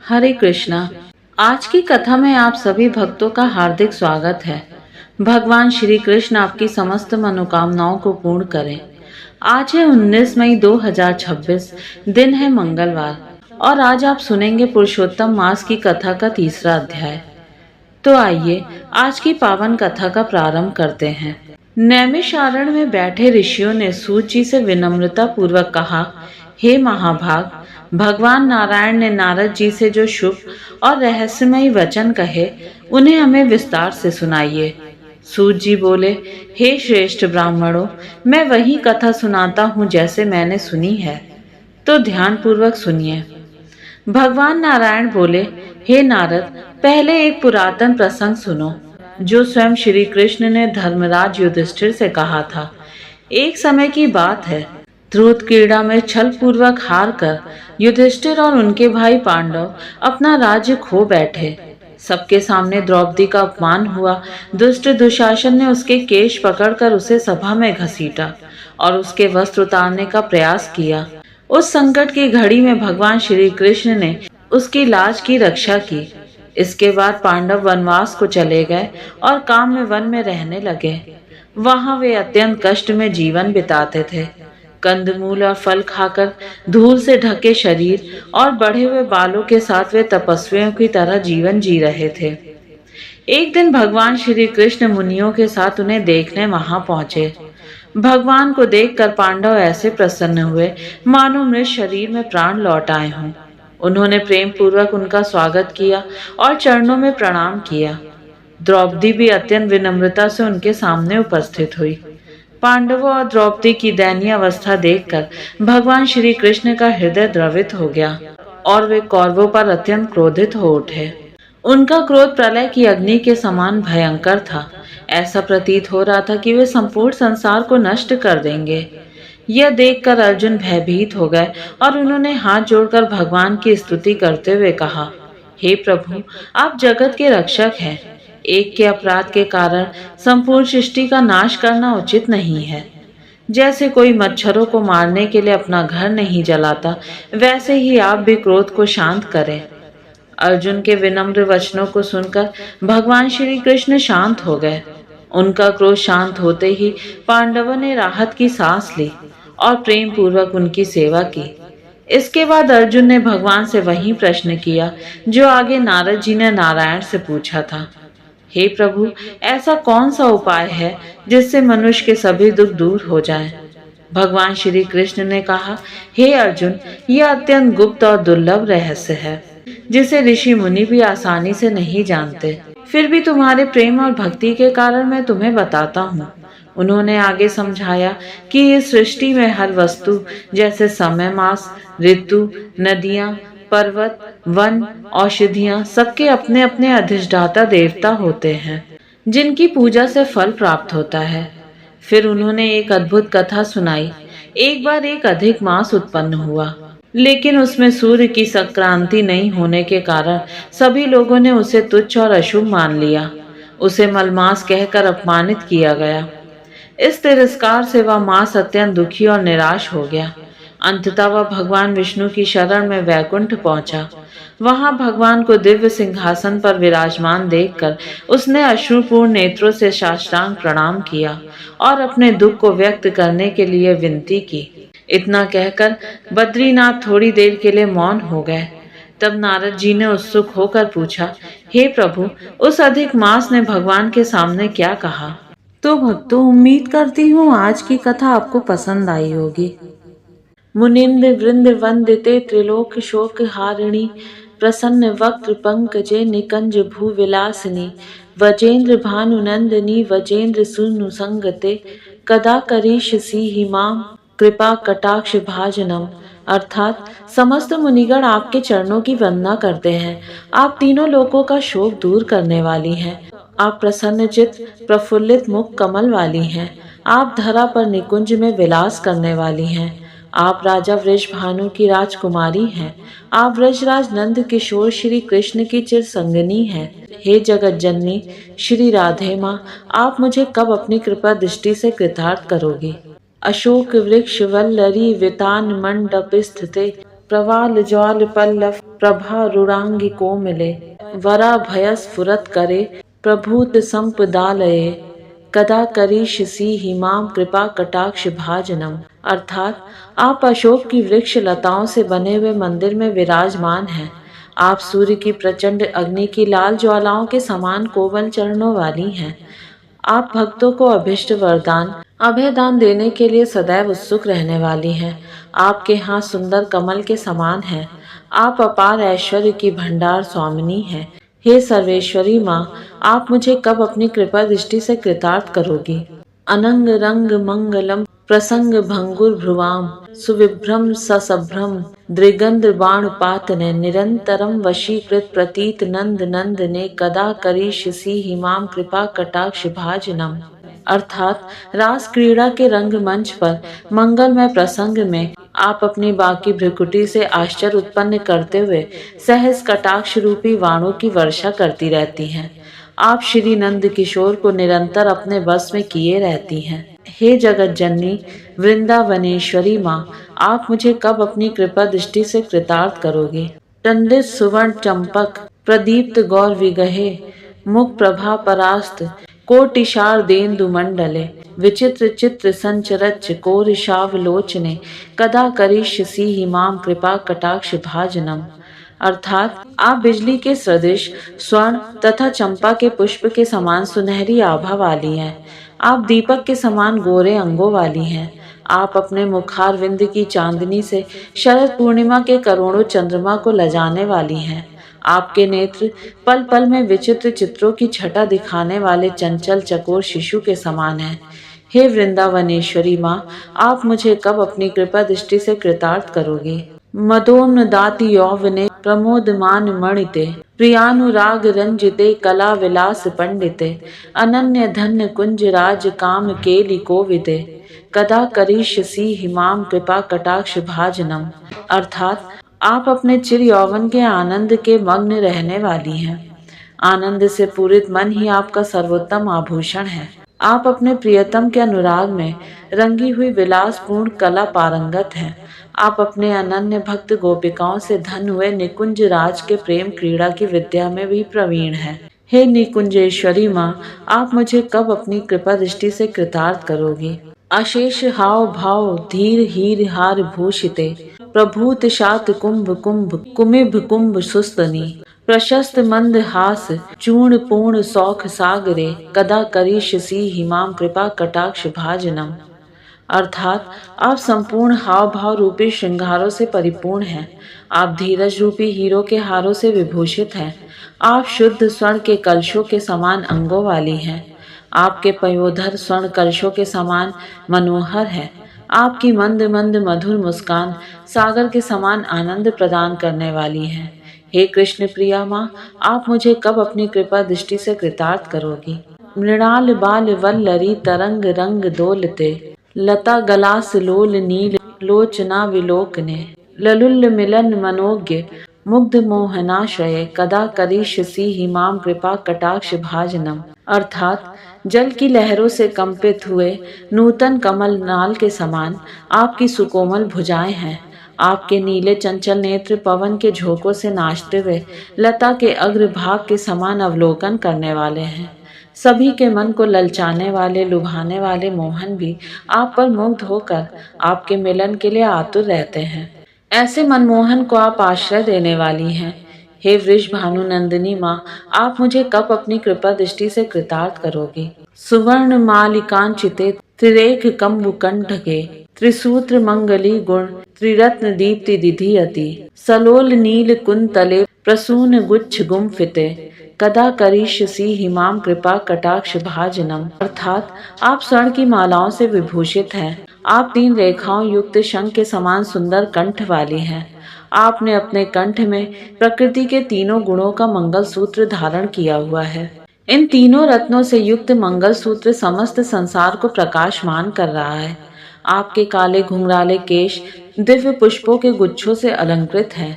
हरे कृष्णा। आज की कथा में आप सभी भक्तों का हार्दिक स्वागत है। भगवान श्री कृष्ण आपकी समस्त मनोकामनाओं को पूर्ण करें। आज है 19 मई 2026, दिन है मंगलवार, और आज आप सुनेंगे पुरुषोत्तम मास की कथा का तीसरा अध्याय। तो आइए आज की पावन कथा का प्रारंभ करते हैं। नैमिषारण्य में बैठे ऋषियों ने सूत जी से विनम्रता पूर्वक कहा, हे महाभाग, भगवान नारायण ने नारद जी से जो शुभ और रहस्यमयी वचन कहे, उन्हें हमें विस्तार से सुनाइए। सूत जी बोले, हे श्रेष्ठ ब्राह्मणों, मैं वही कथा सुनाता हूँ जैसे मैंने सुनी है, तो ध्यान पूर्वक सुनिए। भगवान नारायण बोले, हे नारद, पहले एक पुरातन प्रसंग सुनो, जो स्वयं श्री कृष्ण ने धर्मराज युधिष्ठिर से कहा था। एक समय की बात है, ध्रुव क्रीड़ा में छल पूर्वक हार कर युधिष्ठिर और उनके भाई पांडव अपना राज्य खो बैठे। सबके सामने द्रौपदी का अपमान हुआ। दुष्ट दुशासन ने उसके केश पकड़कर उसे सभा में घसीटा और उसके वस्त्र उतारने का प्रयास किया। उस संकट की घड़ी में भगवान श्री कृष्ण ने उसकी लाज की रक्षा की। इसके बाद पांडव वनवास को चले गए और काम में वन में रहने लगे। वहां वे अत्यंत कष्ट में जीवन बिताते थे। कंदमूल और फल खाकर धूल से ढके शरीर और बढ़े हुए बालों के साथ वे तपस्वियों की तरह जीवन जी रहे थे। एक दिन भगवान श्री कृष्ण मुनियों के साथ उन्हें देखने वहां पहुंचे। भगवान को देखकर पांडव ऐसे प्रसन्न हुए मानो मृत शरीर में प्राण लौट आए हों। उन्होंने प्रेम पूर्वक उनका स्वागत किया और चरणों में प्रणाम किया। द्रौपदी भी अत्यंत विनम्रता से उनके सामने उपस्थित हुई। पांडवों और द्रौपदी की दयनीय अवस्था देखकर भगवान श्री कृष्ण का हृदय द्रवित हो गया और वे कौरवों पर अत्यंत क्रोधित हो उठे। उनका क्रोध प्रलय की अग्नि के समान भयंकर था। ऐसा प्रतीत हो रहा था कि वे संपूर्ण संसार को नष्ट कर देंगे। यह देखकर अर्जुन भयभीत हो गए और उन्होंने हाथ जोड़कर भगवान की स्तुति करते हुए कहा, हे प्रभु, आप जगत के रक्षक हैं। एक के अपराध के कारण संपूर्ण सृष्टि का नाश करना उचित नहीं है। जैसे कोई मच्छरों को मारने के लिए अपना घर नहीं जलाता, वैसे ही आप भी क्रोध को शांत करें। अर्जुन के विनम्र वचनों को सुनकर भगवान श्री कृष्ण शांत हो गए। उनका क्रोध शांत होते ही पांडवों ने राहत की सांस ली और प्रेम पूर्वक उनकी सेवा की। इसके बाद अर्जुन ने भगवान से वही प्रश्न किया जो आगे नारद जी ने नारायण से पूछा था। हे प्रभु, ऐसा कौन सा उपाय है जिससे मनुष्य के सभी दुख दूर हो जाएं? भगवान श्री कृष्ण ने कहा, हे अर्जुन, यह अत्यंत गुप्त और दुर्लभ रहस्य है, जिसे ऋषि मुनि भी आसानी से नहीं जानते। फिर भी तुम्हारे प्रेम और भक्ति के कारण मैं तुम्हें बताता हूँ। उन्होंने आगे समझाया कि इस सृष्टि में हर वस्तु, जैसे समय, मास, ऋतु, नदियां, पर्वत, वन, औषधियां, सबके अपने अपने अधिष्ठाता देवता होते हैं, जिनकी पूजा से फल प्राप्त होता है। फिर उन्होंने एक अद्भुत कथा सुनाई। एक बार एक अधिक मास उत्पन्न हुआ, लेकिन उसमें सूर्य की संक्रांति नहीं होने के कारण सभी लोगों ने उसे तुच्छ और अशुभ मान लिया। उसे मलमास कहकर अपमानित किया गया। इस तिरस्कार से वह मास अत्यंत दुखी और निराश हो गया। अंततः वह भगवान विष्णु की शरण में वैकुंठ पहुंचा। वहां भगवान को दिव्य सिंहासन पर विराजमान देखकर उसने अश्रुपूर्ण नेत्रों से साष्टांग प्रणाम किया और अपने दुख को व्यक्त करने के लिए विनती की। इतना कहकर बद्रीनाथ थोड़ी देर के लिए मौन हो गए। तब नारद जी ने उत्सुक होकर पूछा, हे प्रभु, उस अधिक मास ने भगवान के सामने क्या कहा? तो भक्तों, उम्मीद करती हूँ आज की कथा आपको पसंद आई होगी। मुनिंद्र वृंद वंदिते त्रिलोक शोक हारिणी, प्रसन्न वक्त्र पंकजे निकंज भू विलासिनी, वजेंद्र भानुनंदिनी वजेंद्र सुनुसंगते, कदा करीष्यसि हिमाम कृपा कटाक्ष भाजनम। अर्थात समस्त मुनिगण आपके चरणों की वंदना करते हैं। आप तीनों लोकों का शोक दूर करने वाली हैं। आप प्रसन्नचित प्रफुल्लित मुख कमल वाली हैं। आप धरा पर निकुंज में विलास करने वाली हैं। आप राजा वृषभानु की राजकुमारी हैं। आप व्रजराज नंद किशोर श्री कृष्ण की चिर संगनी हैं। हे जगत जननी श्री राधे माँ, आप मुझे कब अपनी कृपा दृष्टि से कृतार्थ करोगी? अशोक वृक्ष वल्लरी वितान मंडप स्थिते, प्रवाल ज्वाल पल्लव प्रभा रुणांगी कोमले वरा भयस्फुरत करे प्रभूत संपदालये कदा करीष्यसि हिमाम कृपा कटाक्ष भाजनम। अर्थात आप अशोक की वृक्ष लताओं से बने हुए मंदिर में विराजमान हैं। आप सूर्य की प्रचंड अग्नि की लाल ज्वालाओं के समान कोमल चरणों वाली हैं। आप भक्तों को अभिष्ट वरदान अभयदान देने के लिए सदैव उत्सुक रहने वाली हैं। आपके हाथ सुंदर कमल के समान हैं। आप अपार ऐश्वर्य की भंडार स्वामिनी हैं। हे सर्वेश्वरी माँ, आप मुझे कब अपनी कृपा दृष्टि से कृतार्थ करोगी। अनंग रंग मंगलम प्रसंग भंगुर भ्रुवाम सुविभ्रम ससभ्रम दृगंध बाण पातने निरंतरम वशीकृत प्रतीत नंद नंद ने कदा करीष्यसि हिमाम कृपा कटाक्ष भाजनम। अर्थात रास क्रीड़ा के रंगमंच पर मंगलमय प्रसंग में आप अपनी बाकी भ्रिकुटी से आश्चर्य उत्पन्न करते हुए सहज कटाक्ष रूपी वाणों की वर्षा करती रहती हैं। आप श्री नंद किशोर को निरंतर अपने बस में किए रहती हैं। हे जगत जननी वृंदावनेश्वरी माँ, आप मुझे कब अपनी कृपा दृष्टि से कृतार्थ करोगे। टंडित सुवर्ण चंपक प्रदीप्त गौर विगहे मुख प्रभा परास्त कोटिशार देन्दु मंडले विचित्र चित्र संचरच कोरिशावलोचने कदा करिष्यसि हिमाम कृपा कटाक्ष भाजनम। अर्थात आप बिजली के सदृश स्वर्ण तथा चंपा के पुष्प के समान सुनहरी आभा वाली हैं। आप दीपक के समान गोरे अंगों वाली हैं। आप अपने मुखार विंद की चांदनी से शरद पूर्णिमा के करोड़ों चंद्रमा को लजाने वाली हैं। आपके नेत्र पल पल में विचित्र चित्रों की छटा दिखाने वाले चंचल चकोर शिशु के समान हैं। हे वृंदावनेश्वरी माँ, आप मुझे कब अपनी कृपा दृष्टि से कृतार्थ करोगी। मदोन्नदाति यौवने प्रमोदमान मणिते प्रियानुराग रंजिते कला विलास पंडिते अनन्य धन्य कुंज राज काम केलि कोविदे कदा करिष्यसि हिमाम कृपा कटाक्ष भाजनम। अर्थात आप अपने चिर यौवन के आनंद के मग्न रहने वाली हैं। आनंद से पूरित मन ही आपका सर्वोत्तम आभूषण है। आप अपने प्रियतम के अनुराग में रंगी हुई विलासपूर्ण कला पारंगत हैं। आप अपने अनन्य भक्त गोपिकाओं से धन हुए निकुंज राज के प्रेम क्रीड़ा की विद्या में भी प्रवीण हैं। हे निकुंजेश्वरी माँ, आप मुझे कब अपनी कृपा दृष्टि से कृतार्थ करोगी। अशेष हाव भाव धीर हीर हार भूषिते प्रभूत शात कुंभ कुंभ कुमिभ कुंभ सुस्तनी प्रशस्त मंद हास चूर्ण पूर्ण सौख सागरे कदा करिष्यसि हिमाम कृपा कटाक्ष भाजनम। अर्थात आप संपूर्ण हाव भाव रूपी श्रृंगारों से परिपूर्ण हैं। आप धीरज रूपी हीरों के हारों से विभूषित हैं। आप शुद्ध स्वर्ण के कलशों के समान अंगों वाली हैं। आपके पयोधर स्वर्ण कलशों के समान मनोहर है। आपकी मंद मंद मधुर मुस्कान सागर के समान आनंद प्रदान करने वाली है। हे कृष्ण प्रिया माँ, आप मुझे कब अपनी कृपा दृष्टि से कृतार्थ करोगी। मृणाल बाल वल्लरी तरंग रंग दोलते लता गलास लोल नील लोचना विलोकने ललुल्ल मिलन मनोज्ञ मुग्ध मोहनाश्रय कदा करिष्यसि हिमाम कृपा कटाक्ष भाजनम। अर्थात जल की लहरों से कंपित हुए नूतन कमल नाल के समान आपकी सुकोमल भुजाएं हैं। आपके नीले चंचल नेत्र पवन के झोंकों से नाचते हुए लता के अग्रभाग के समान अवलोकन करने वाले हैं। सभी के मन को ललचाने वाले लुभाने वाले मोहन भी आप पर मुग्ध होकर आपके मिलन के लिए आतुर रहते हैं। ऐसे मनमोहन को आप आश्रय देने वाली हैं। हे वृषभानु नंदिनी माँ, आप मुझे कब अपनी कृपा दृष्टि से कृतार्थ करोगी। सुवर्ण मालिकांचिते त्रिरेख कंबु कंठके त्रिसूत्र मंगली गुण त्रिरत्न दीप्ति दिधियति सलोल नील कुंतले प्रसून गुच्छ गुम्फिते कदा करिष्यसि हिमाम कृपा कटाक्ष भाजनम। अर्थात आप स्वर्ण की मालाओं से विभूषित हैं। आप 3 रेखाओं युक्त शंख के समान सुंदर कंठ वाली हैं। आपने अपने कंठ में प्रकृति के तीनों गुणों का मंगल सूत्र धारण किया हुआ है। इन तीनों रत्नों से युक्त मंगल सूत्र समस्त संसार को प्रकाशमान कर रहा है। आपके काले घुंघराले केश दिव्य पुष्पों के गुच्छों से अलंकृत हैं।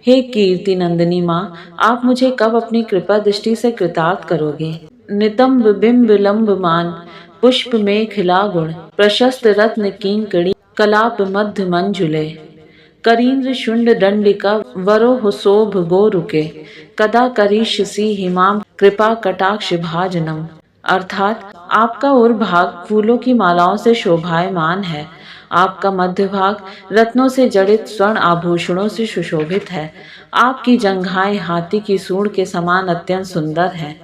हे कीर्ति नंदिनी माँ, आप मुझे कब अपनी कृपा दृष्टि से कृतार्थ करोगे। नितंब बिंब लंबमान पुष्प में खिला गुण प्रशस्त रत्न किंकड़ी कलाप मध्य मंजुले करीन्द्र शुंड दंडिका वरो शोभ गो रुके, कदा करिष्यसि हिमाम कृपा कटाक्ष भाजनम। अर्थात आपका उर भाग फूलों की मालाओं से शोभायमान है, आपका मध्य भाग रत्नों से जड़ित स्वर्ण आभूषणों से सुशोभित है, आपकी जंघाएं हाथी की सूंड के समान अत्यंत सुंदर हैं।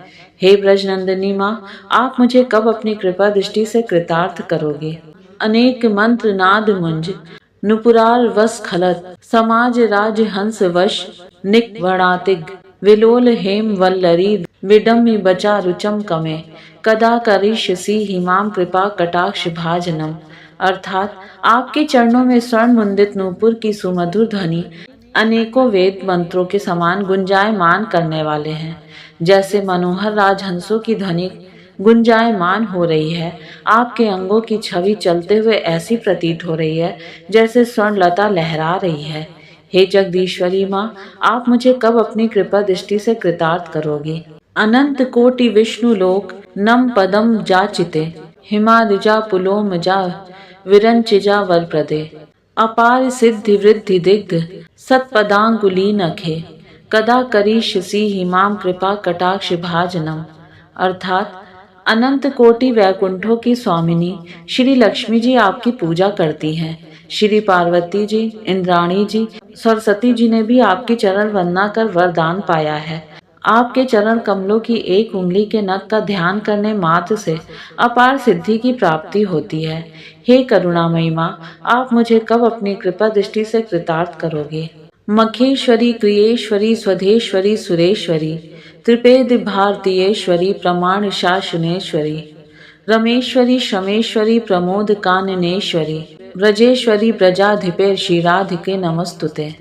हे ब्रजनंदिनी माँ, आप मुझे कब अपनी कृपा दृष्टि से कृतार्थ करोगे। अनेक मंत्र नाद मुंज नुपुरार वस खलत, समाज राज हंस वश निकवणातिग, विलोल हेम वल्लरी विडम्बि बचा रुचम कमे, कदा करिष्यसि हिमाम कृपा कटाक्ष भाजनम। अर्थात आपके चरणों में स्वर्ण मुंदित नूपुर की सुमधुर ध्वनि अनेकों वेद मंत्रों के समान गुंजायमान करने वाले हैं। जैसे मनोहर राजहंसों की ध्वनि गुंजायमान हो रही है, आपके अंगों की छवि चलते हुए ऐसी प्रतीत हो रही है जैसे स्वर्ण लता लहरा रही है। हे जगदीश्वरी माँ, आप मुझे कब अपनी कृपा दृष्टि से कृतार्थ करोगी। अनंत कोटि विष्णु लोक नम पदम जाचिते, हिमादिजा पुलोम जा विरंचिजा वर प्रदे, अपार सिद्धि वृद्धि दिग्ध सत्पदांगुली नखे, कदा करिष्यसि हिमाम कृपा कटाक्ष भाजनम। अर्थात अनंत कोटि वैकुंठों की स्वामिनी श्री लक्ष्मी जी आपकी पूजा करती हैं। श्री पार्वती जी, इंद्राणी जी, सरस्वती जी ने भी आपकी चरण वंदना कर वरदान पाया है। आपके चरण कमलों की एक उंगली के नख का ध्यान करने मात्र से अपार सिद्धि की प्राप्ति होती है। हे करुणामयी माँ, आप मुझे कब अपनी कृपा दृष्टि से कृतार्थ करोगे। मखेश्वरी, क्रियेश्वरी, स्वधेश्वरी, सुरेश्वरी, त्रिपेद भारतीयेश्वरी, प्रमाण शासनेश्वरी, रमेश्वरी, शमेश्वरी, प्रमोद काननेश्वरी, ब्रजेश्वरी, प्रजाधिपे क्षीराधिके नमस्तुते।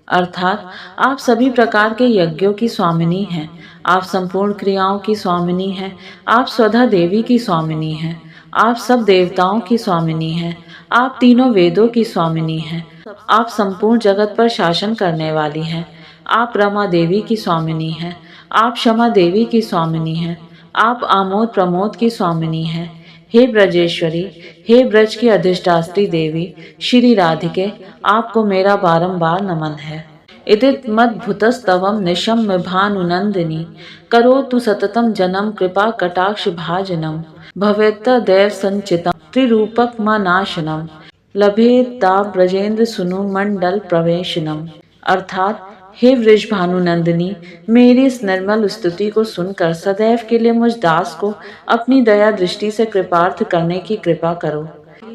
अर्थात आप सभी प्रकार के यज्ञों की स्वामिनी हैं, आप संपूर्ण क्रियाओं की स्वामिनी हैं, आप स्वधा देवी की स्वामिनी हैं, आप सब देवताओं की स्वामिनी हैं, आप तीनों वेदों की स्वामिनी हैं, आप संपूर्ण जगत पर शासन करने वाली हैं, आप रमा देवी की स्वामिनी हैं, आप क्षमा देवी की स्वामिनी हैं, आप आमोद प्रमोद की स्वामिनी हैं। हे ब्रजेश्वरी, हे ब्रज की अधिष्ठात्री देवी श्री राधिके, आपको मेरा बारंबार नमन है। इदित मद्भुतस्तवम निशम्य भानुनंदिनी, करोतु सततम जनम कृपा कटाक्ष भाजनम, भवेत्त दैव संचितम त्रिरूपक नाशनम, लभेत्ता ब्रजेंद्र सुनु मंडल प्रवेशनम। अर्थात हे वृष भानुनंदिनी, मेरी इस निर्मल स्तुति को सुनकर सदैव के लिए मुझ दास को अपनी दया दृष्टि से कृपार्थ करने की कृपा करो।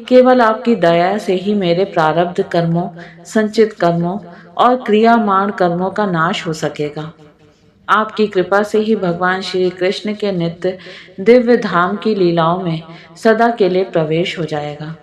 केवल आपकी दया से ही मेरे प्रारब्ध कर्मों, संचित कर्मों और क्रियामाण कर्मों का नाश हो सकेगा। आपकी कृपा से ही भगवान श्री कृष्ण के नित्य दिव्य धाम की लीलाओं में सदा के लिए प्रवेश हो जाएगा।